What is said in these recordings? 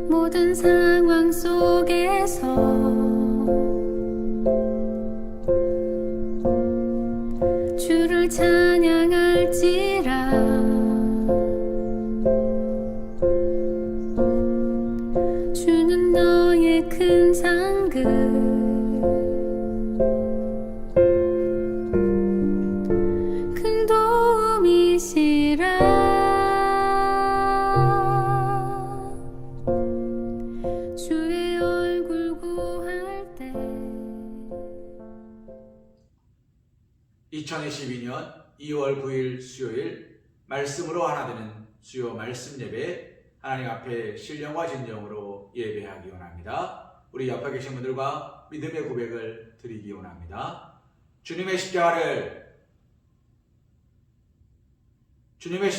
모든 상황 속에서 주를 찬양할지라. 주는 너의 큰 상급, 큰 도움이시라. 주의 얼굴 구할 때. 2022년 2월 9일 수요일 말씀으로 하나 되는 수요 말씀 예배, 하나님 앞에 신령과 진정으로 예배하기 원합니다. 우리 옆에 계신 분들과 믿음의 고백을 드리기 원합니다. 주님의 십자가와 주님의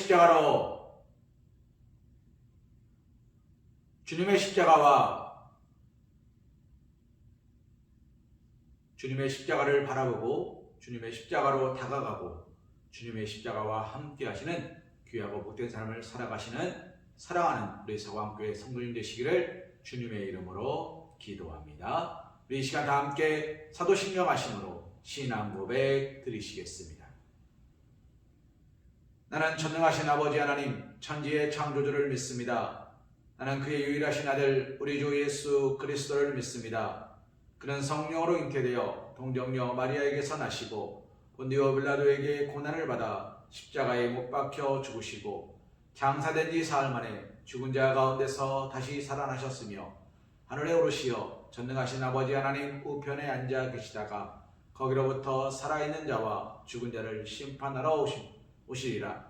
십자가를 바라보고 주님의 십자가로 다가가고 주님의 십자가와 함께 하시는 귀하고 복된 삶을 살아가시는 사랑하는 우리 서광교회 성도님 되시기를 주님의 이름으로 기도합니다. 우리 이 시간 다 함께 사도신명하심으로 신앙 고백 드리시겠습니다. 나는 전능하신 아버지 하나님 천지의 창조주를 믿습니다. 나는 그의 유일하신 아들 우리 주 예수 그리스도를 믿습니다. 그는 성령으로 잉태되어 동정녀 마리아에게서 나시고 본디오 빌라도에게 고난을 받아 십자가에 못 박혀 죽으시고 장사된 지 사흘 만에 죽은 자 가운데서 다시 살아나셨으며 하늘에 오르시어 전능하신 아버지 하나님 우편에 앉아 계시다가 거기로부터 살아있는 자와 죽은 자를 심판하러 오시리라.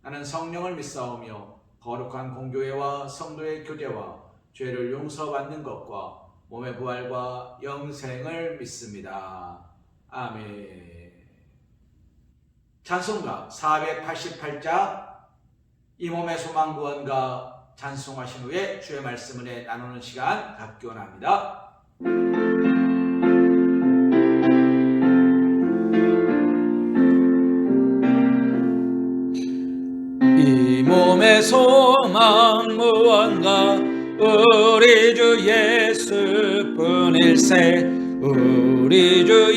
나는 성령을 믿사오며 거룩한 공교회와 성도의 교제와 죄를 용서받는 것과 몸의 부활과 영생을 믿습니다. 아멘. 찬송가 488자 이 몸의 소망 구원가 찬송하신 후에 주의 말씀 은혜 나누는 시간 갖기 원합니다. 이 몸의 소망 무언가 우리 주 예수뿐일세. 우리 주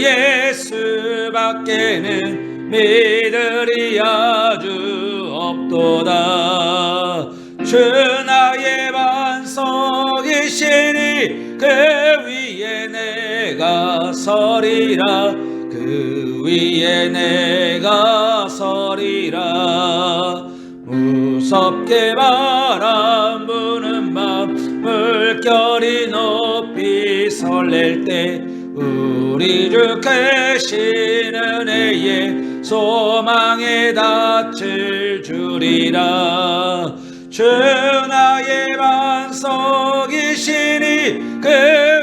예수밖에는 믿으리 아주 없도다. 주 나의 반석이시니 그 위에 내가 서리라. 그 위에 내가 서리라. 무섭게 바람 부는 밤 물결이 높이 설렐 때 우리 주 크신 은혜에 소망에 닻을 주리라. 주 나의 반석이시니 그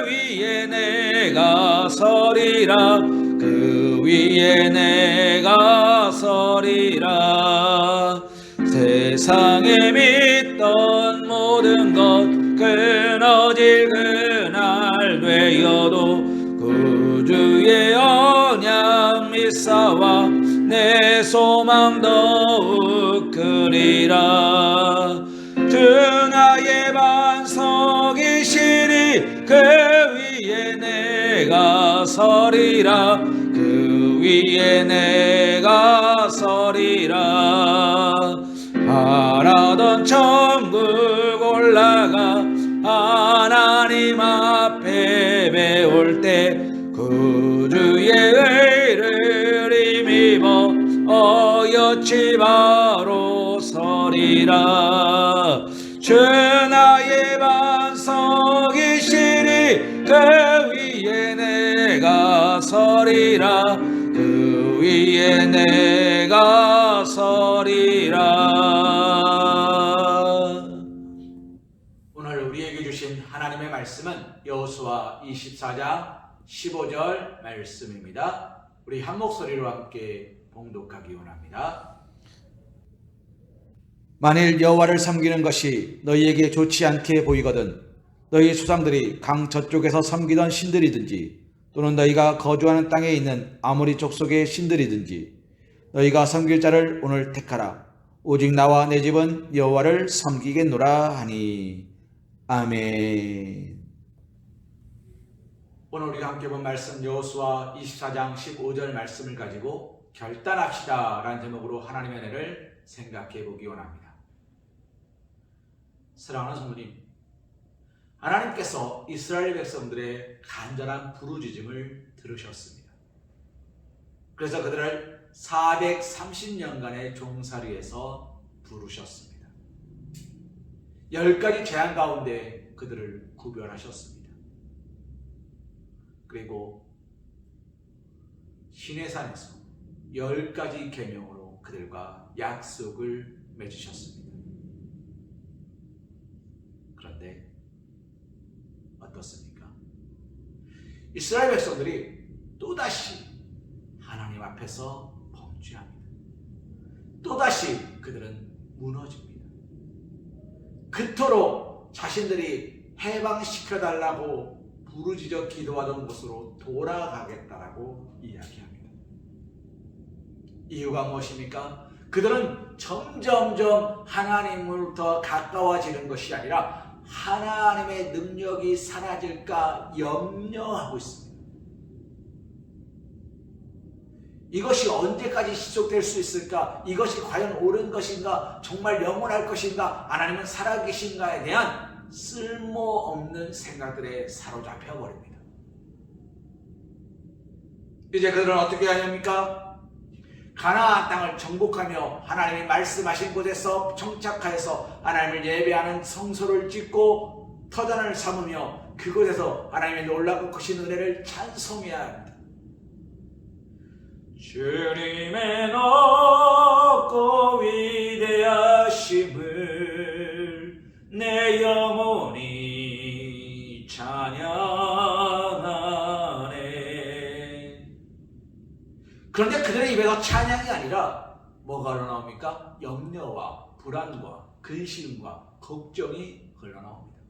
위에 내가 서리라. 그 위에 내가 서리라. 세상에 믿던 모든 것 끊어질 그날 되어도 구주의 언약 믿사와 내 소망 더욱 크리라. 주 나의 반석이시니 그 위에 내가 서리라. 그 위에 내가 서리라. 바라던 천국 올라가 하나님 앞에 배울 때 구주의 의를 힘입어 어여치 바로 서리라. 주 나의 반석이시니 그 위에 내가 서리라. 그 위에 내가 서리라. 오늘 우리에게 주신 하나님의 말씀은 여호수아 24장 15절 말씀입니다. 우리 한 목소리로 함께 봉독하기 원합니다. 만일 여호와를 섬기는 것이 너희에게 좋지 않게 보이거든 너희 조상들이 강 저쪽에서 섬기던 신들이든지 또는 너희가 거주하는 땅에 있는 아모리 족속의 신들이든지 너희가 섬길 자를 오늘 택하라. 오직 나와 내 집은 여호와를 섬기겠노라 하니. 아멘. 오늘 우리가 함께 본 말씀 여호수아 24장 15절 말씀을 가지고 결단합시다 라는 제목으로 하나님의 은혜를 생각해 보기 원합니다. 사랑하는 성도님, 하나님께서 이스라엘 백성들의 간절한 부르짖음을 들으셨습니다. 그래서 그들을 430년간의 종살이에서 부르셨습니다. 10가지 재앙 가운데 그들을 구별하셨습니다. 그리고 시내산에서 10가지 계명으로 그들과 약속을 맺으셨습니다. 그런데 어떻습니까? 이스라엘 백성들이 또다시 하나님 앞에서 범죄합니다. 또다시 그들은 무너집니다. 그토록 자신들이 해방시켜달라고 부르짖어 기도하던 곳으로 돌아가겠다라고 이야기합니다. 이유가 무엇입니까? 그들은 점점점 하나님으로부터 가까워지는 것이 아니라 하나님의 능력이 사라질까 염려하고 있습니다. 이것이 언제까지 지속될 수 있을까? 이것이 과연 옳은 것인가? 정말 영원할 것인가? 하나님은 살아계신가에 대한 쓸모없는 생각들에 사로잡혀 버립니다. 이제 그들은 어떻게 해야 합니까? 가나안 땅을 정복하며 하나님이 말씀하신 곳에서 정착하여서 하나님을 예배하는 성소를 짓고 터전을 삼으며 그곳에서 하나님의 놀랍고 크신 은혜를 찬송해야 합니다. 주님의 높고 위대하심을 내 영혼이 찬양하네. 그런데 그들의 입에서 찬양이 아니라 뭐가 흘러나옵니까? 염려와 불안과 근심과 걱정이 흘러나옵니다.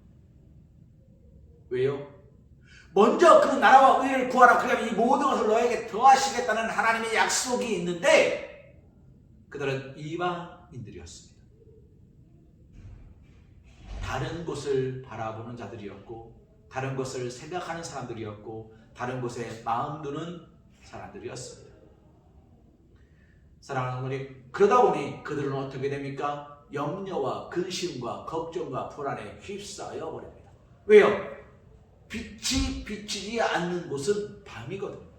왜요? 먼저 그 나라와 의를 구하라. 그러면 이 모든 것을 너에게 더하시겠다는 하나님의 약속이 있는데 그들은 이방인들이었습니다. 다른 곳을 바라보는 자들이었고 다른 것을 생각하는 사람들이었고 다른 곳에 마음 두는 사람들이었습니다. 사랑하는 어머니, 그러다 보니 그들은 어떻게 됩니까? 염려와 근심과 걱정과 불안에 휩싸여 버립니다. 왜요? 빛이 비치지 않는 곳은 밤이거든요.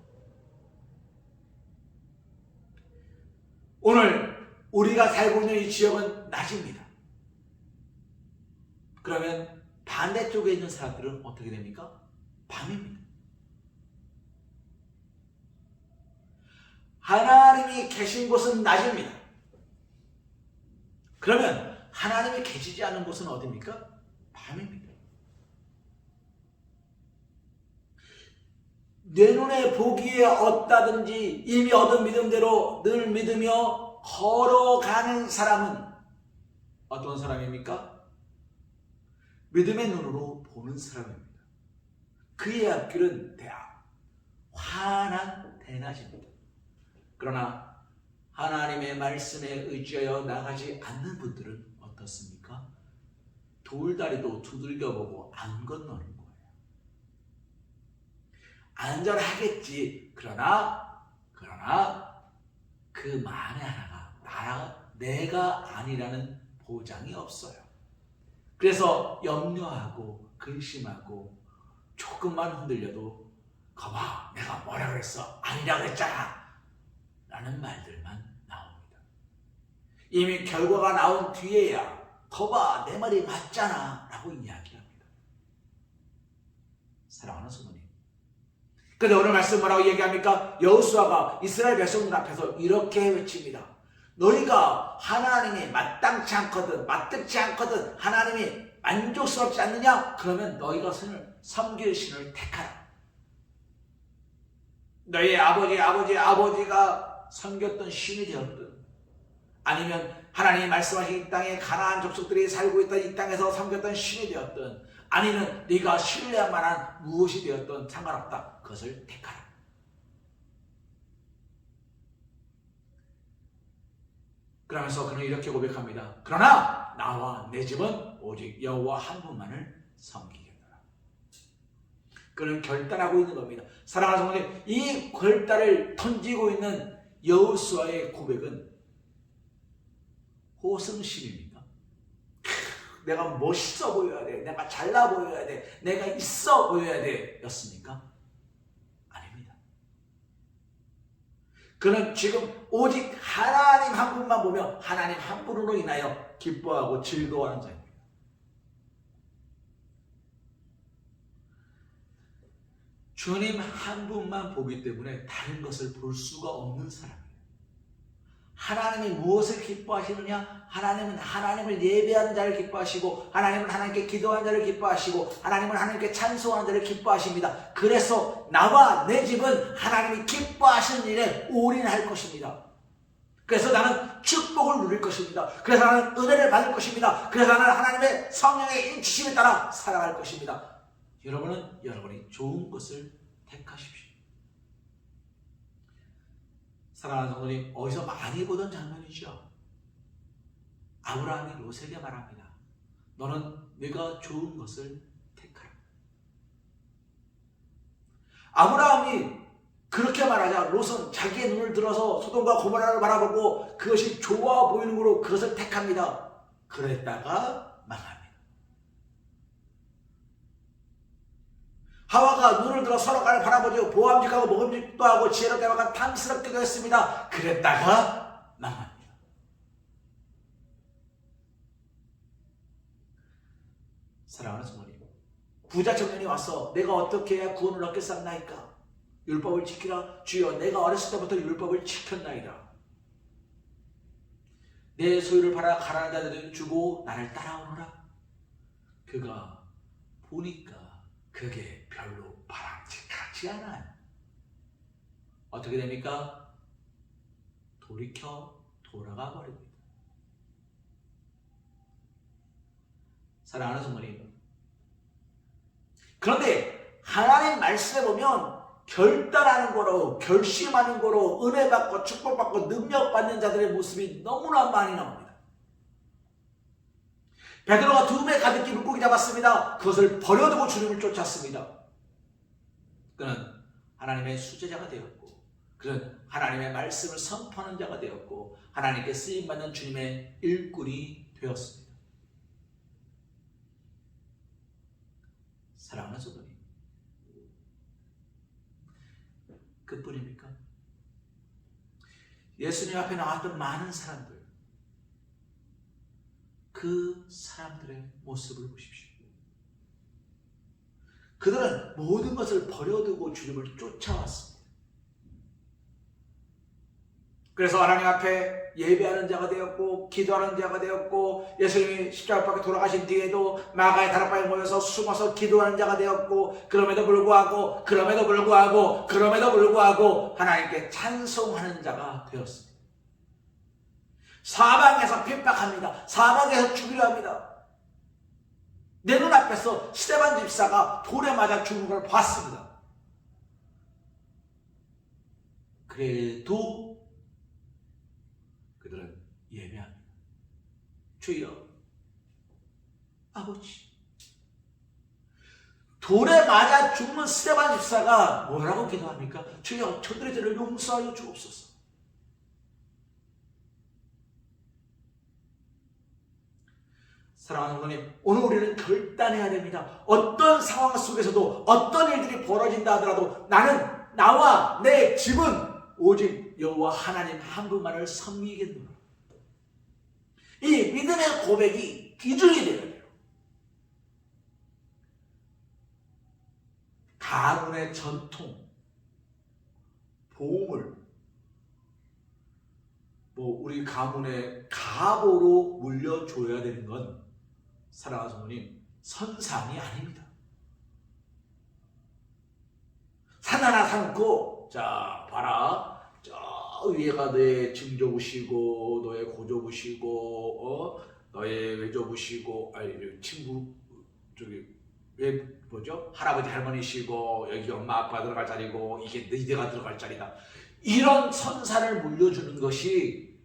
오늘 우리가 살고 있는 이 지역은 낮입니다. 그러면 반대쪽에 있는 사람들은 어떻게 됩니까? 밤입니다. 하나님이 계신 곳은 낮입니다. 그러면 하나님이 계시지 않은 곳은 어디입니까? 밤입니다. 내 눈에 보기에 얻다든지 이미 얻은 믿음대로 늘 믿으며 걸어가는 사람은 어떤 사람입니까? 믿음의 눈으로 보는 사람입니다. 그의 앞길은 환한 대낮입니다. 그러나 하나님의 말씀에 의지하여 나가지 않는 분들은 어떻습니까? 돌다리도 두들겨보고 안 건너는 거예요. 안전하겠지. 그러나 그 만에 하나가 내가 아니라는 보장이 없어요. 그래서 염려하고 근심하고 조금만 흔들려도 거봐 내가 뭐라 그랬어? 아니라 그랬잖아 라는 말들만 나옵니다. 이미 결과가 나온 뒤에야 거봐 내 말이 맞잖아 라고 이야기합니다. 사랑하는 성도님, 그런데 오늘 말씀 뭐라고 얘기합니까? 여호수아가 이스라엘 백성들 앞에서 이렇게 외칩니다. 너희가 하나님이 마땅치 않거든 마땅치 않거든 하나님이 만족스럽지 않느냐? 그러면 너희가 섬길 신을 택하라. 너희 아버지가 섬겼던 신이 되었든 아니면 하나님이 말씀하신 이 땅에 가나안 족속들이 살고 있던 이 땅에서 섬겼던 신이 되었든 아니면 네가 신뢰할 만한 무엇이 되었든 상관없다. 그것을 택하라. 그러면서 그는 이렇게 고백합니다. 그러나 나와 내 집은 오직 여호와 한 분만을 섬기겠노라. 그는 결단하고 있는 겁니다. 사랑하는 성도님, 이 결단을 던지고 있는 여호수아의 고백은 호승심입니까? 내가 멋있어 보여야 돼, 내가 잘나 보여야 돼, 내가 있어 보여야 돼 였습니까? 아닙니다. 그는 지금 오직 하나님 한 분만 보며 하나님 한 분으로 인하여 기뻐하고 즐거워하는 자입니다. 주님 한 분만 보기 때문에 다른 것을 볼 수가 없는 사람이에요. 하나님이 무엇을 기뻐하시느냐? 하나님은 하나님을 예배하는 자를 기뻐하시고, 하나님은 하나님께 기도하는 자를 기뻐하시고, 하나님은 하나님께 찬송하는 자를 기뻐하십니다. 그래서 나와 내 집은 하나님이 기뻐하시는 일에 올인할 것입니다. 그래서 나는 축복을 누릴 것입니다. 그래서 나는 은혜를 받을 것입니다. 그래서 나는 하나님의 성령의 인치심에 따라 살아갈 것입니다. 여러분은 여러분이 좋은 것을 택하십시오. 사랑하는 성도님, 어디서 많이 보던 장면이죠. 아브라함이 롯에게 말합니다. 너는 네가 좋은 것을 택하라. 아브라함이 그렇게 말하자 롯은 자기의 눈을 들어서 소돔과 고모라를 바라보고 그것이 좋아 보이는 거로 그것을 택합니다. 그랬다가 망합니다. 하와가 눈을 들어 서로를 바라보죠. 보암직하고 먹음직도 하고 지혜롭게 하고 탐스럽기도 했습니다. 그랬다가 망합니다. 사랑하는 성도님, 부자 청년이 와서 내가 어떻게 해야 구원을 얻겠사옵나이까? 율법을 지키라. 주여, 내가 어렸을 때부터 율법을 지켰나이다. 내 소유를 팔아 가난한 자들에게 주고 나를 따라오너라. 그가 보니까 그게 별로 바람직하지 않아요. 어떻게 됩니까? 돌이켜 돌아가 버립니다. 사랑하는 성도님, 그런데 하나님 말씀에 보면 결단하는 거로, 결심하는 거로 은혜 받고 축복받고 능력 받는 자들의 모습이 너무나 많이 나옵니다. 베드로가 두음에 가득히 물고기 잡았습니다. 그것을 버려두고 주님을 쫓았습니다. 그는 하나님의 수제자가 되었고, 그는 하나님의 말씀을 선포하는 자가 되었고, 하나님께 쓰임받는 주님의 일꾼이 되었습니다. 사랑하는 성도님, 그뿐입니까? 예수님 앞에 나왔던 많은 사람들, 그 사람들의 모습을 보십시오. 그들은 모든 것을 버려두고 주님을 쫓아왔습니다. 그래서 하나님 앞에 예배하는 자가 되었고, 기도하는 자가 되었고, 예수님이 십자가 밖에 돌아가신 뒤에도 마가의 다락방에 모여서 숨어서 기도하는 자가 되었고, 그럼에도 불구하고 하나님께 찬송하는 자가 되었습니다. 사방에서 핍박합니다. 사방에서 죽이려 합니다. 내 눈앞에서 스데반 집사가 돌에 맞아 죽는 걸 봤습니다. 그래도 그들은 예배합니다. 주여, 아버지, 돌에 맞아 죽는 스데반 집사가 뭐라고 기도합니까? 주여, 저들의 죄를 용서하여 주옵소서. 사랑하는 성도님, 오늘 우리는 결단해야 됩니다. 어떤 상황 속에서도 어떤 일들이 벌어진다 하더라도 나는, 나와 내 집은 오직 여호와 하나님 한 분만을 섬기겠노라. 이 믿음의 고백이 기준이 되어야 돼요. 가문의 전통, 보물, 우리 가문의 가보로 물려줘야 되는 건, 사랑하는 성도님, 선상이 아닙니다. 산 하나 삼고, 자, 봐라, 저 위에가 너의 증조부시고, 너의 고조부시고, 너의 외조부시고, 친구, 할아버지 할머니시고, 여기 엄마 아빠 들어갈 자리고, 이게 너희가 들어갈 자리다. 이런 선사를 물려주는 것이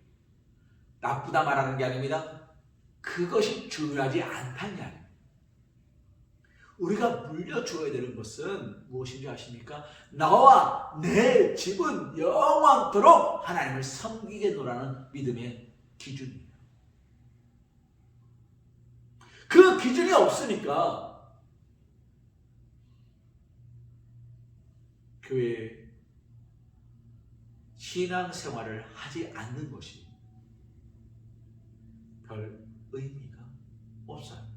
나쁘다 말하는 게 아닙니다. 그것이 중요하지 않다는 게 아닙니다. 우리가 물려주어야 되는 것은 무엇인지 아십니까? 나와 내 집은 영원토록 하나님을 섬기겠노라는 믿음의 기준이에요. 그 기준이 없으니까 교회에 신앙생활을 하지 않는 것이 별 의미가 없어요.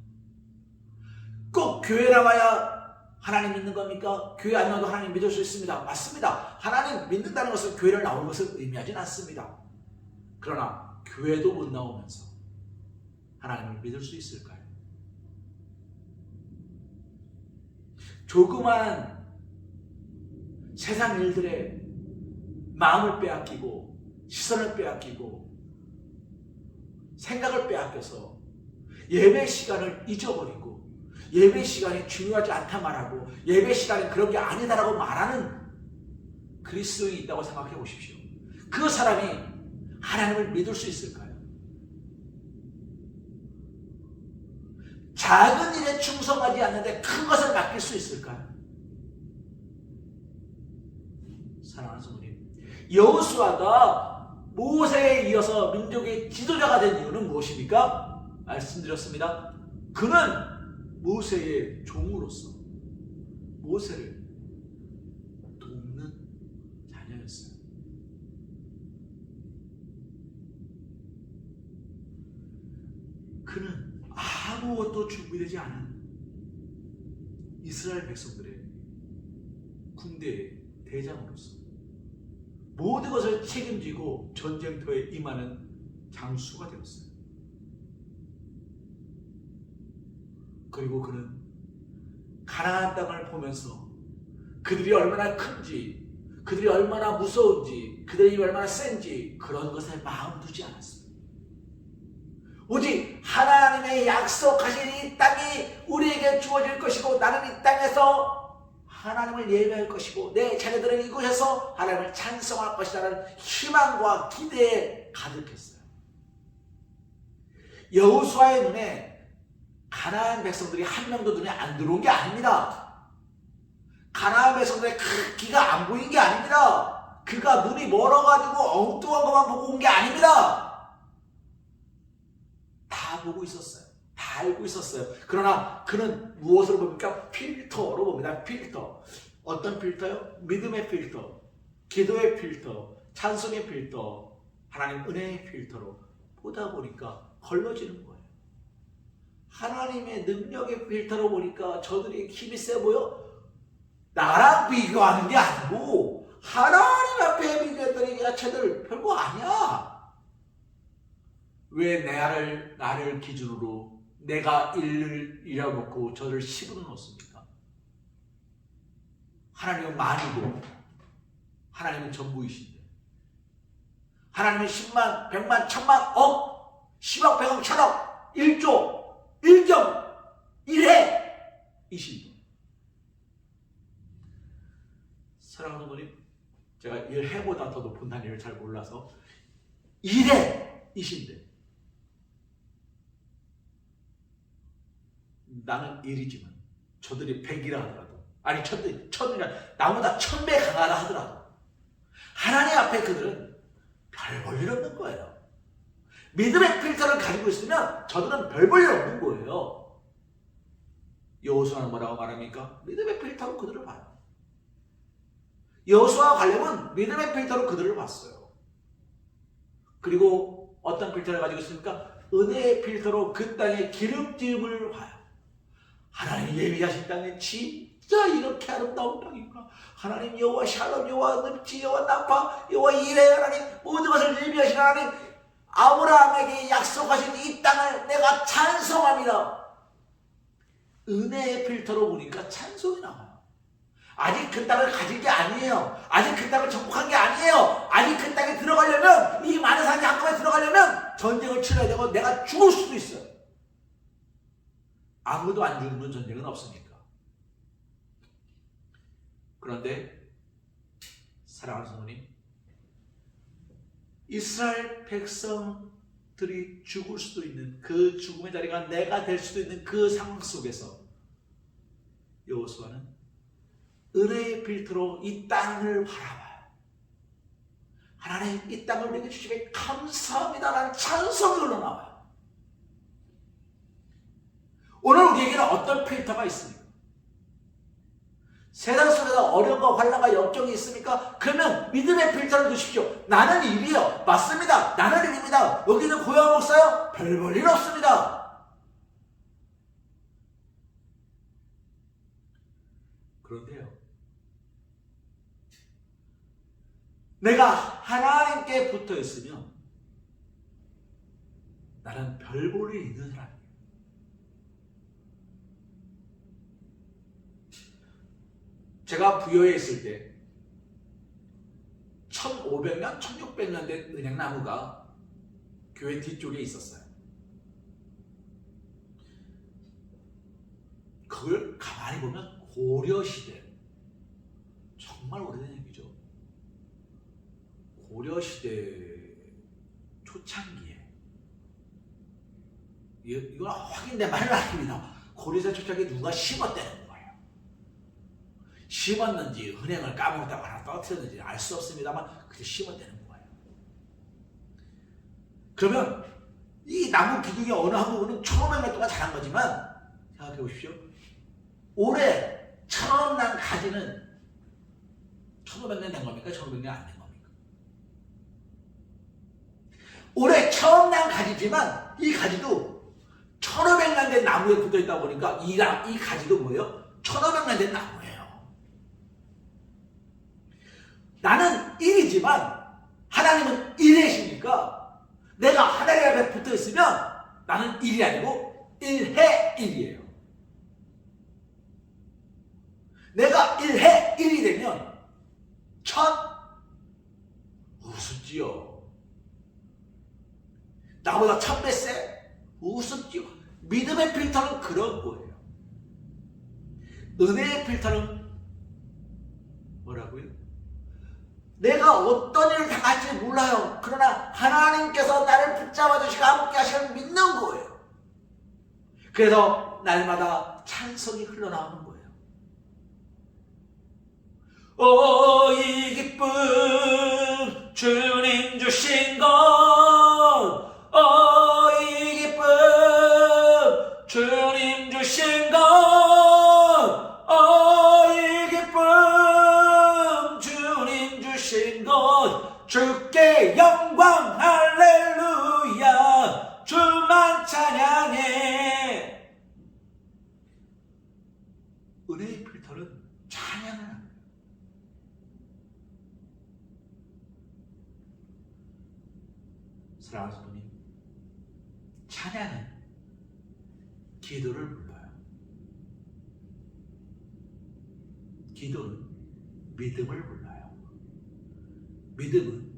꼭 교회 나와야 하나님 믿는 겁니까? 교회 안 나와도 하나님 믿을 수 있습니다. 맞습니다. 하나님 믿는다는 것은 교회를 나오는 것을 의미하진 않습니다. 그러나 교회도 못 나오면서 하나님을 믿을 수 있을까요? 조그만 세상 일들에 마음을 빼앗기고 시선을 빼앗기고 생각을 빼앗겨서 예배 시간을 잊어버리고 예배 시간이 중요하지 않다 말하고 예배 시간이 그런 게 아니다라고 말하는 그리스도인이 있다고 생각해 보십시오. 그 사람이 하나님을 믿을 수 있을까요? 작은 일에 충성하지 않는데 큰 것을 맡길 수 있을까요? 사랑하는 성도님, 여호수아가 모세에 이어서 민족의 지도자가 된 이유는 무엇입니까? 말씀드렸습니다. 그는 모세의 종으로서 모세를 돕는 자녀였어요. 그는 아무것도 준비되지 않은 이스라엘 백성들의 군대의 대장으로서 모든 것을 책임지고 전쟁터에 임하는 장수가 되었어요. 그리고 그는 가나안 땅을 보면서 그들이 얼마나 큰지, 그들이 얼마나 무서운지, 그들이 얼마나 센지 그런 것에 마음 두지 않았어요. 오직 하나님의 약속하신 이 땅이 우리에게 주어질 것이고 나는 이 땅에서 하나님을 예배할 것이고 내 자녀들은 이곳에서 하나님을 찬송할 것이라는 희망과 기대에 가득했어요. 여호수아의 눈에 가나안 백성들이 한 명도 눈에 안 들어온 게 아닙니다. 가나안 백성들의 그 기가 안 보인 게 아닙니다. 그가 눈이 멀어가지고 엉뚱한 것만 보고 온 게 아닙니다. 다 보고 있었어요. 다 알고 있었어요. 그러나 그는 무엇으로 봅니까? 필터로 봅니다. 필터. 어떤 필터요? 믿음의 필터, 기도의 필터, 찬송의 필터, 하나님 은혜의 필터로 보다 보니까 걸러지는 거예요. 하나님의 능력의 필터로 보니까 저들이 힘이 세 보여? 나랑 비교하는 게 아니고 하나님 앞에 비교했더니 야 쟤들 별거 아니야. 왜 나를 기준으로 내가 1을 잃어먹고 저를 10으로 놓습니까? 하나님은 만이고 하나님은 전부이신데 하나님은 10만, 100만, 1000만, 억, 10억, 100억, 1000억, 1조 1점1회 이신. 사랑하는 분이 제가 1회보다 더 높은 단위를 잘 몰라서 1회 이신데 나는 1이지만 저들이 100이라 하더라도 아니 천이라 나보다 1000배 강하다 하더라도 하나님 앞에 그들은 별 볼 일 없는 거예요. 믿음의 필터를 가지고 있으면 저들은 별 볼 일 없는 거예요. 여호수아는 뭐라고 말합니까? 믿음의 필터로 그들을 봐요. 여호수아와 갈렙은 믿음의 필터로 그들을 봤어요. 그리고 어떤 필터를 가지고 있습니까? 은혜의 필터로 그 땅의 기름짐을 봐요. 하나님 예비하신 땅에 진짜 이렇게 아름다운 땅이구나. 하나님 여호와 샬롬, 여호와 늪지, 여호와 나파, 여호와 이레 하나님 모든 것을 예비하신 하나님 아브라함에게 약속하신 이 땅을 내가 찬송합니다. 은혜의 필터로 보니까 찬송이 나와요. 아직 그 땅을 가진 게 아니에요. 아직 그 땅을 정복한 게 아니에요. 아직 그 땅에 들어가려면 이 많은 사람이 한꺼번에 들어가려면 전쟁을 치러야 되고 내가 죽을 수도 있어요. 아무도 안 죽는 전쟁은 없으니까. 그런데 사랑하는 성도님, 이스라엘 백성들이 죽을 수도 있는 그 죽음의 자리가 내가 될 수도 있는 그 상황 속에서 여호수아는 은혜의 필터로 이 땅을 바라봐요. 하나님 이 땅을 우리에게 주시기에 감사합니다라는 찬송이 흘러나와요. 오늘 우리에게는 어떤 필터가 있습니까? 세상 속에서 어려움과 환난과 역경이 있습니까? 그러면 믿음의 필터를 두십시오. 나는 일이요. 맞습니다. 나는 일입니다. 여기는 고요한 목사요? 별 볼 일 없습니다. 그런데요, 내가 하나님께 붙어 있으면 나는 별 볼 일 있는 사람이에요. 제가 부여에 있을 때 1500년, 1600년 된 은행나무가 교회 뒤쪽에 있었어요. 그걸 가만히 보면 고려시대, 정말 오래된 얘기죠. 고려시대 초창기에, 이건 확인된 말은 아닙니다. 고려시대 초창기에 누가 심었다는 거예요. 심었는지 은행을 까먹었다고 하나 떨어뜨렸는지 알 수 없습니다만 그게 심었다는 거예요. 그러면 이 나무 기둥의 어느 한 부분은 1500년 동안 자란 거지만 생각해 보십시오. 올해 처음 난 가지는 1500년 된 겁니까? 1500년 안 된 겁니까? 올해 처음 난 가지지만 이 가지도 1500년 된 나무에 붙어 있다 보니까 이 가지도 뭐예요? 1500년 된 나무예요. 나는 1이지만 하나님은 1이시니까 내가 하나님 앞에 붙어 있으면 나는 1이 아니고 1해 1이에요. 내가 1해 1이 되면 우습지요. 나보다 1000배 세? 우습지요. 믿음의 필터는 그런 거예요. 은혜의 필터는 뭐라고요? 내가 어떤 일을 당할지 몰라요. 그러나 하나님께서 나를 붙잡아 주시고 함께 하시는 믿는 거예요. 그래서 날마다 찬송이 흘러나오는 거예요. 오, 이 기쁨 주님 주신 것, 오, 이 기쁨 주님 주신 것, 오, 이 기쁨 주님 주신 것, 주께 영광 할렐루야, 주만 찬양해. 은혜의 필터는 찬양을 합니다. 사랑하는 성도님, 찬양은 기도를 불러요. 기도는 믿음을 불러요. 믿음은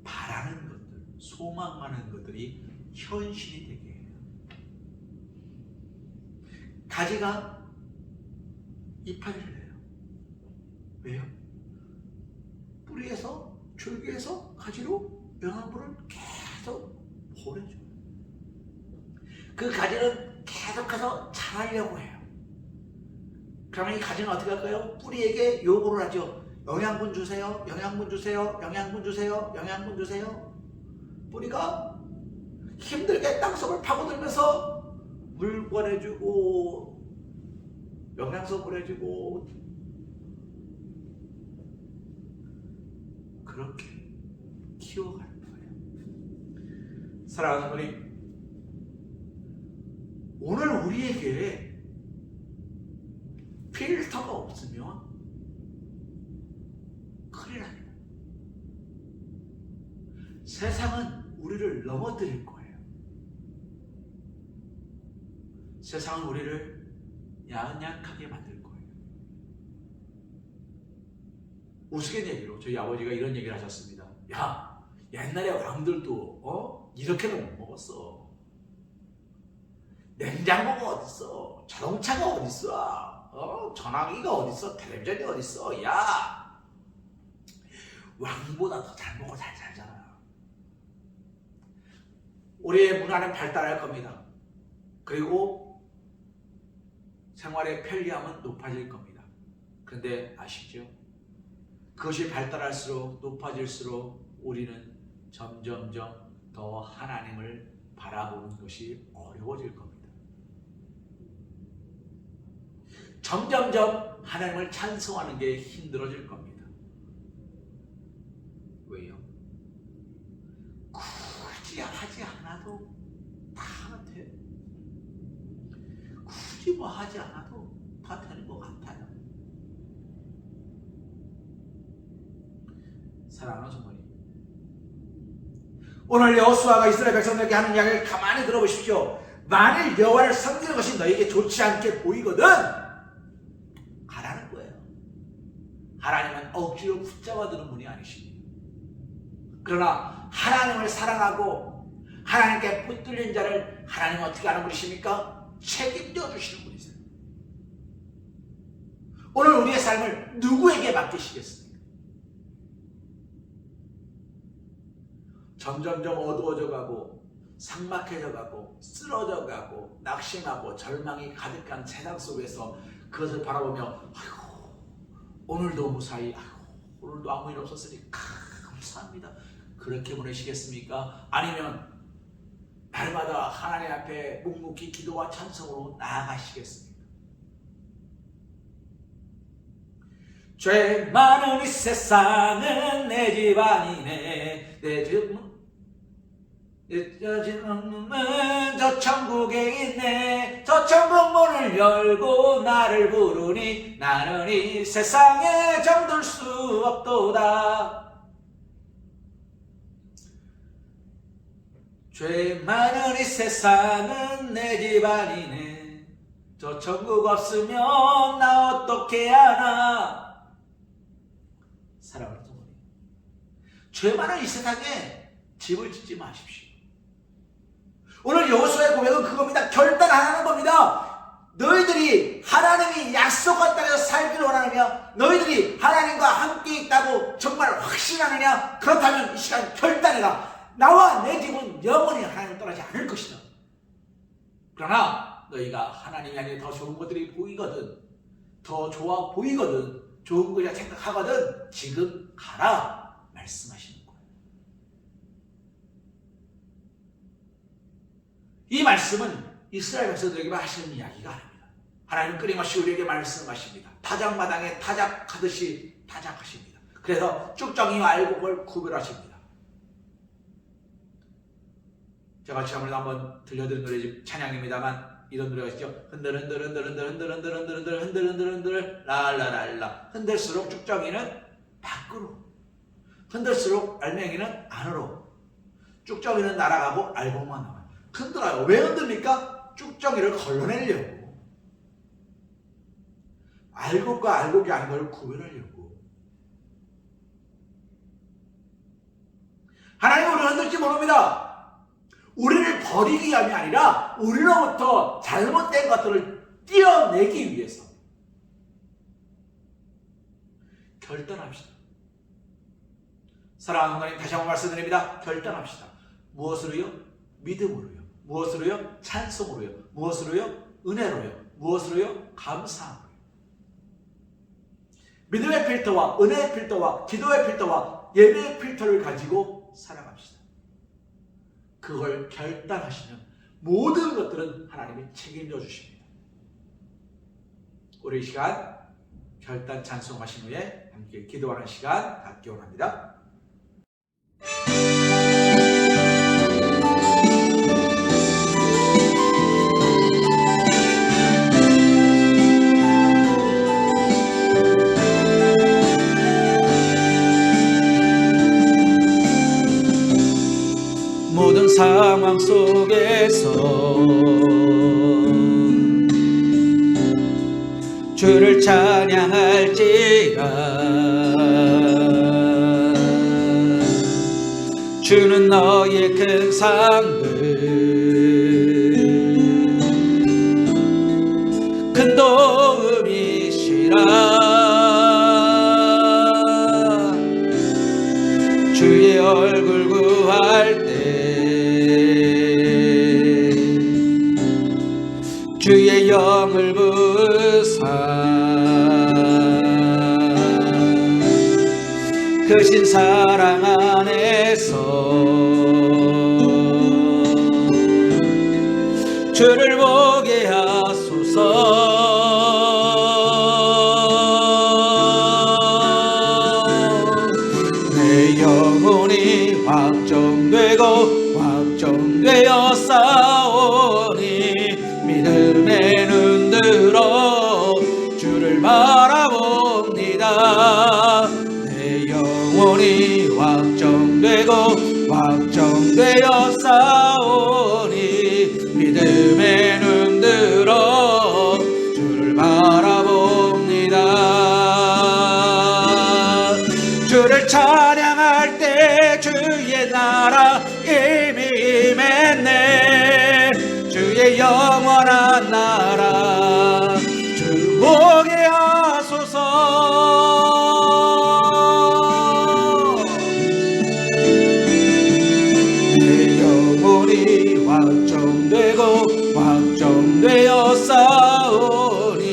바라는 것들, 소망하는 것들이 현실이 되게 해요. 가지가 이파리를 내요. 왜요? 뿌리에서, 줄기에서 가지로 영양분을 계속 보내줘요. 그 가지는 계속해서 자라려고 해요. 그러면 이 가지는 어떻게 할까요? 뿌리에게 요구를 하죠. 영양분 주세요, 영양분 주세요, 영양분 주세요, 영양분 주세요. 뿌리가 힘들게 땅속을 파고들면서 물 보내주고 영양소 보내주고 그렇게 키워가는 거예요. 사랑하는 어머니, 오늘 우리에게 필터가 없으면 큰일 납니다. 세상은 우리를 넘어뜨릴 거예요. 세상은 우리를 연약하게 만들 거예요. 우스갯얘기로 저희 아버지가 이런 얘기를 하셨습니다. 야, 옛날에 왕들도 이렇게는 못 먹었어. 냉장고가 어딨어? 자동차가 어딨어? 전화기가 어딨어? 텔레비전이 어딨어? 야, 왕보다 더 잘 먹고 잘 살잖아. 우리의 문화는 발달할 겁니다. 그리고 생활의 편리함은 높아질 겁니다. 그런데 아시죠? 그것이 발달할수록 높아질수록 우리는 점점점 더 하나님을 바라보는 것이 어려워질 겁니다. 점점점 하나님을 찬송하는 게 힘들어질 겁니다. 왜요? 굳이 하지 않아도 다 하면 돼. 굳이 뭐 하지 않아도 다 되는 것 같아요. 사랑하는 성도님, 오늘 여호수아가 이스라엘 백성들에게 하는 이야기를 가만히 들어보십시오. 만일 여호와를 섬기는 것이 너에게 좋지 않게 보이거든 가라는 거예요. 하나님은 억지로 붙잡아두는 분이 아니십니다. 그러나 하나님을 사랑하고 하나님께 붙들린 자를 하나님은 어떻게 하는 분이십니까? 책임져 주시는 분이세요. 오늘 우리의 삶을 누구에게 맡기시겠습니까? 점점점 어두워져 가고 삭막해져 가고 쓰러져 가고 낙심하고 절망이 가득한 세상 속에서 그것을 바라보며 아이고 오늘도 무사히 오늘도 아무 일 없었으니 감사합니다. 그렇게 보내시겠습니까? 아니면 날마다 하나님 앞에 묵묵히 기도와 찬송으로 나아가시겠습니까? 죄 많은 이 세상은 내 집 아니네. 내 집은 저 천국에 있네. 저 천국 문을 열고 나를 부르니 나는 이 세상에 정들 수 없도다. 죄 많은 이 세상은 내 집 아니네. 저 천국 없으면 나 어떻게 하나. 사랑하는 성도님, 죄 많은 이 세상에 집을 짓지 마십시오. 오늘 여호수아의 고백은 그겁니다. 결단하는 겁니다. 너희들이 하나님이 약속한 땅에서 살기를 원하느냐, 너희들이 하나님과 함께 있다고 정말 확신하느냐, 그렇다면 이 시간 결단해라. 나와 내 집은 영원히 하나님을 떠나지 않을 것이다. 그러나 너희가 하나님이 아닌 더 좋은 것들이 보이거든, 더 좋아 보이거든, 좋은 것이라 생각하거든 지금 가라 말씀하시는 거예요. 이 말씀은 이스라엘 백성들에게만 하시는 이야기가 아닙니다. 하나님은 끊임없이 우리에게 말씀하십니다. 타작마당에 타작하듯이 타작하십니다. 그래서 쭉정이와 알곡을 구별하십니다. 제가 지난번에 한번 들려드린 노래 찬양입니다만 이런 노래가 있죠. 흔들 랄라랄라. 흔들수록 쭉정이는 밖으로, 흔들수록 알맹이는 안으로. 쭉정이는 날아가고 알곡만 나와요. 흔들어요. 왜 흔듭니까? 쭉정이를 걸러내려고, 알곡과 알곡이 아닌 걸 구별하려고. 하나님은 우리를 흔들지 모릅니다. 우리를 버리기 위함이 아니라 우리로부터 잘못된 것들을 떼어내기 위해서. 결단합시다. 사랑하는 하나님, 다시 한번 말씀드립니다. 결단합시다. 무엇으로요? 믿음으로요. 무엇으로요? 찬송으로요. 무엇으로요? 은혜로요. 무엇으로요? 감사함으로요. 믿음의 필터와 은혜의 필터와 기도의 필터와 예배의 필터를 가지고 살아갑시다. 그걸 결단하시면 모든 것들은 하나님이 책임져 주십니다. 우리 이 시간 결단 찬송하신 후에 함께 기도하는 시간 갖기 원합니다. 모든 상황 속에서 주를 찬양할지라. 주는 너의 큰 상급, 큰 도움이시라. 주의 얼굴 구할 때 주의 영을 부으라. 크신 사랑 안에서 주를 보게 하소서. 내 영혼이 확정되고 확정되어 싸우니 믿음의 눈 들어 주를 바라봅니다. 내 영혼이 확정되고 확정되어 싸우니 믿음의 눈 들어 주를 바라봅니다. 주를 찬양할 때 주의 나라 이미 임했네. 주의 영원한 나라 주 보게 하소서. 내 영혼이 확정되고 확정되어 싸우니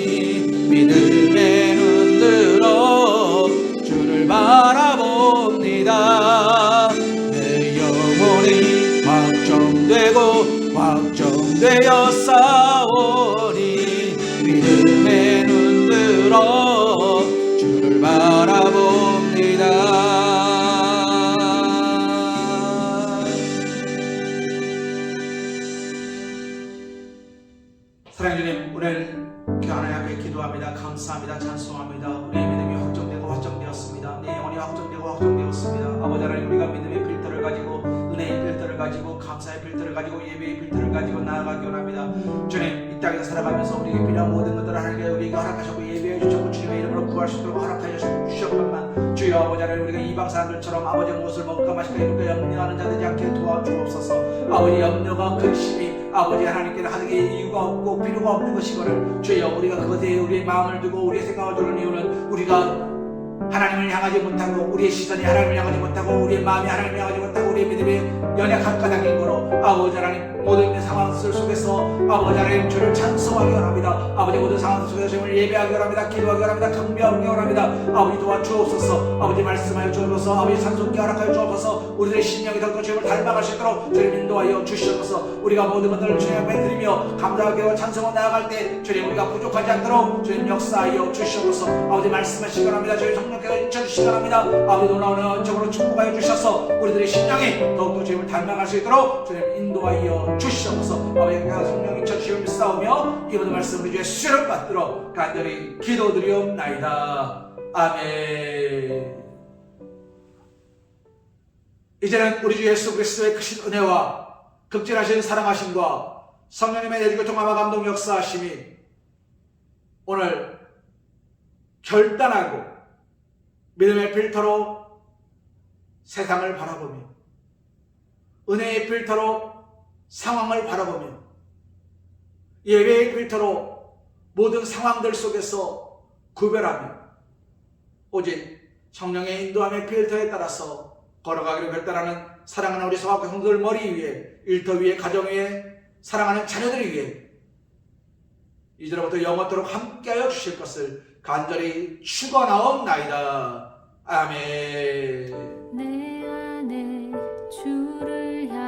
믿음의 눈 들어 주를 바라봅니다. 내 영혼이 확정되고 확정되어 싸우니 믿음의 눈 들어 주를 바라봅니다. 사랑해 주님, 오늘 하나님 앞에 기도합니다. 감사합니다. 찬송합니다. 우리의 믿음이 확정되고 확정되었습니다. 내 영혼이 확정되고 확정되었습니다. 아버지 하나님, 우리가 믿음의 필터를 가지고 은혜의 필터를 가지고 감사의 필터를 가지고 예배의 필터를 가지고 나아가기 원합니다. 주님, 이 땅에서 살아가면서 우리에게 필요한 모든 것들을 하나님께 우리에게 허락하셨고 예배해 주셨고 주님의 이름으로 구할 수 있도록 허락하여 주셨건만 주여 아버지 하나님, 우리가 이방 사람들처럼 아버지의 무엇을 먹을까 마실까 입을까 염려하는 자 되지 않게 도와주옵소서. 아버지 염려가 근심이 아버지 하나님께는 하늘에 이유가 없고 필요가 없는 것이거늘 주여 우리가 그것에 우리의 마음을 두고 우리의 생각을 두는 이유는 우리가 하나님을 향하지 못하고 우리의 시선이 하나님을 향하지 못하고 우리의 마음이 하나님을 향하지 못하고 우리의 믿음이 연약한 까닭인 거로 아버지 하나님 모든 상황들 속에서 아버지 하나님 주를 찬송하기 원합니다. 아버지 모든 상황 속에서 주님을 예배하기 원합니다. 기도하기 원합니다. 경배하기 원합니다. 아버지 도와주옵소서. 아버지 말씀하여 주옵소서. 아버지 찬송기 허락하여 주옵소서. 우리들의 심령이 더욱더 주님을 닮아갈 수 있도록 주님 인도하여 주시옵소서. 우리가 모든 것들을 주님 앞에 드리며 감사하게 찬송을 나아갈 때 주님 우리가 부족하지 않도록 주님 역사하여 주시옵소서. 아버지 말씀하시기 원합니다. 저희 성령께서 인쳐주시기 원합니다. 아버지 놀라운 은총으로 축복하여 주셔서 우리들의 심령이 더욱더 주님을 닮아갈 수 있도록 주님 인도하여 주시옵소서. 아버지께서 성령 인쳐주시며 싸우며 이 모든 말씀을 주의 수를 받들어 간절히 기도드리옵나이다. 아멘. 이제는 우리 주 예수 그리스도의 크신 은혜와 극진하신 사랑하심과 성령님의 내주교 통함과 감동 역사하심이 오늘 결단하고 믿음의 필터로 세상을 바라보며 은혜의 필터로 상황을 바라보며 예배의 필터로 모든 상황들 속에서 구별하며 오직 성령의 인도함의 필터에 따라서 걸어가기로 결단하는 사랑하는 우리 성악교 성도들 머리 위에 일터 위에 가정 위에 사랑하는 자녀들 위에 이제로부터 영원토록 함께하여 주실 것을 간절히 축원하옵나이다. 아멘. 내 안에 주를 향